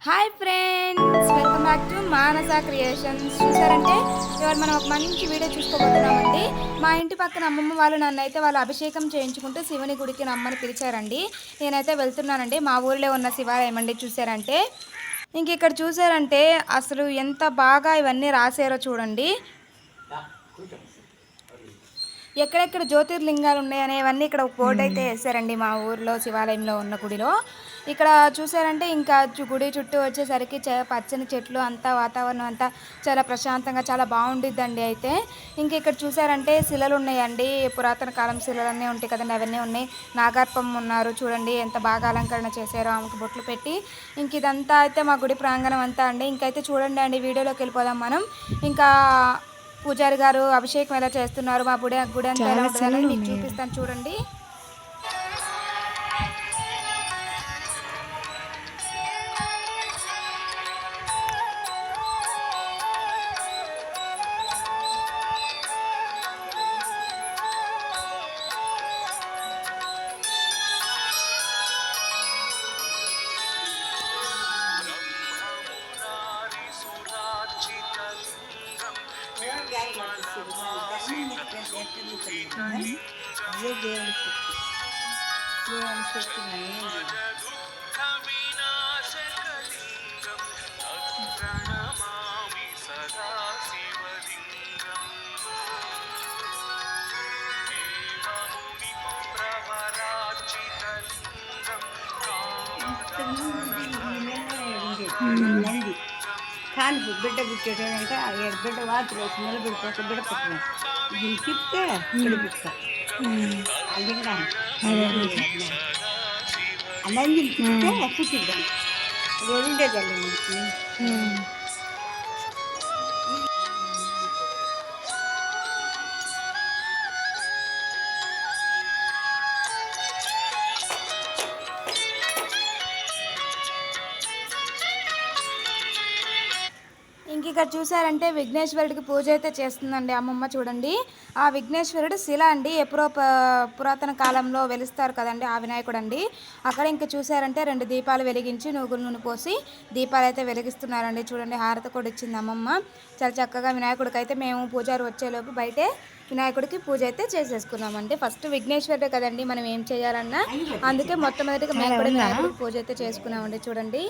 Hi friends, welcome back to Manasa creations. చూసారంటే ఇవాళ మనం ఒక మంచి వీడియో చూసుకోబోతున్నామండి. మా ఇంటి పక్కన అమ్మమ్మ వాళ్ళు నన్నైతే వాళ్ళు అభిషేకం చేయించుకుంటూ శివుని గుడికి రమ్మని పిలిచారండి. నేనైతే వెళ్తున్నానండి. మా ఊర్లో ఉన్న శివాలయం అండి. చూసారంటే ఇంక ఇక్కడ చూసారంటే అసలు ఎంత బాగా ఇవన్నీ రాసారో చూడండి. ఎక్కడెక్కడ జ్యోతిర్లింగాలు ఉన్నాయనేవన్నీ ఇక్కడ ఒక బోర్డు అయితే వేసారండి మా ఊర్లో శివాలయంలో ఉన్న గుడిలో. ఇక్కడ చూసారంటే ఇంకా గుడి చుట్టూ వచ్చేసరికి పచ్చని చెట్లు అంతా వాతావరణం అంతా చాలా ప్రశాంతంగా చాలా బాగుండిద్దండి. అయితే ఇంక ఇక్కడ చూసారంటే శిలలు ఉన్నాయండి, పురాతన కాలం శిలలన్నీ ఉంటాయి కదండి, అవన్నీ ఉన్నాయి. నాగార్పం ఉన్నారు చూడండి, ఎంత బాగా అలంకరణ చేశారో ఆమెకు బొట్లు పెట్టి. ఇంక ఇదంతా అయితే మా గుడి ప్రాంగణం అంతా అండి. ఇంకైతే చూడండి అండి, వీడియోలోకి వెళ్ళిపోదాం మనం. ఇంకా పూజారి గారు అభిషేకం ఎలా చేస్తున్నారు, మా గుడి అంతా ఎలా ఉంటుంది అనేది మీకు చూపిస్తాను చూడండి. నంది కానీ బిడ్డ పుట్టేటంటే ఆ బిడ్డ వాటిలో నిలబెడితే బిడ్డ పుట్టిన దీన్ని తిప్పితే పిలిపిస్తా లింగాన్ని ఆ నందిని తిప్పితే పుట్టిద్దాం ఉండేదాన్ని. ఇంక ఇక్కడ చూసారంటే విఘ్నేశ్వరుడికి పూజ అయితే చేస్తుందండి అమ్మమ్మ. చూడండి, ఆ విఘ్నేశ్వరుడు శిల అండి, ఎప్పుడో పురాతన కాలంలో వెలుస్తారు కదండి, ఆ వినాయకుడు అండి. అక్కడ ఇంకా చూసారంటే 2 దీపాలు వెలిగించి నూగుల నూనె పోసి దీపాలు అయితే వెలిగిస్తున్నారండి. చూడండి, హారతి కూడా ఇచ్చింది అమ్మమ్మ. చాలా చక్కగా వినాయకుడికి అయితే మేము పూజారి వచ్చేలోపు బయటే వినాయకుడికి పూజ అయితే చేసేసుకున్నామండి. ఫస్ట్ విఘ్నేశ్వరుడే కదండి మనం ఏం చేయాలన్నా, అందుకే మొట్టమొదటిగా మేము కూడా వినాయకుడికి పూజ అయితే చేసుకున్నామండి. చూడండి,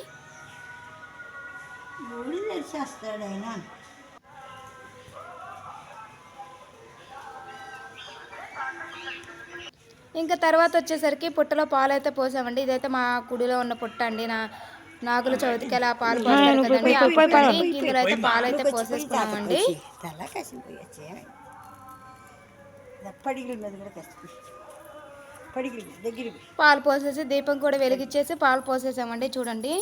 ఇంకా తర్వాత వచ్చేసరికి పుట్టలో పాలు అయితే పోసామండి. ఇదైతే మా గుడిలో ఉన్న పుట్ట అండి. నాగుల చవితికి అలా పాలు పోస్తారు కదండి, ఇందులో అయితే పాలు అయితే పోసేసుకున్నామండి. పాలు పోసేసి దీపం కూడా వెలిగించేసి పాలు పోసేసామండి. చూడండి,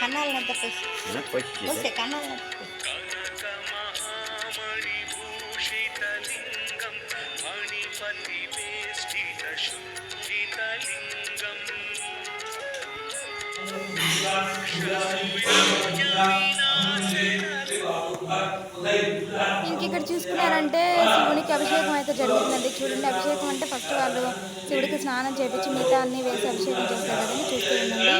కన్నాలంతా కన్నాలంతా ఇంక ఇక్కడ చూసుకున్నారంటే శివునికి అభిషేకం అయితే జరుగుతుందండి. చూడండి, అభిషేకం అంటే ఫస్ట్ వాళ్ళు శివుడికి స్నానం చేపించి మిగతా అన్ని వేసి అభిషేకం చేస్తారు కదండి, చూస్తూ ఉండండి.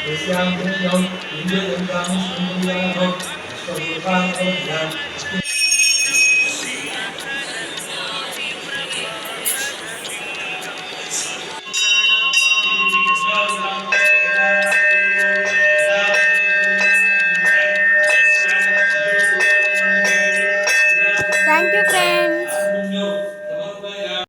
यस्यां भूमौ इन्द्रयन्तां सुन्दर्याः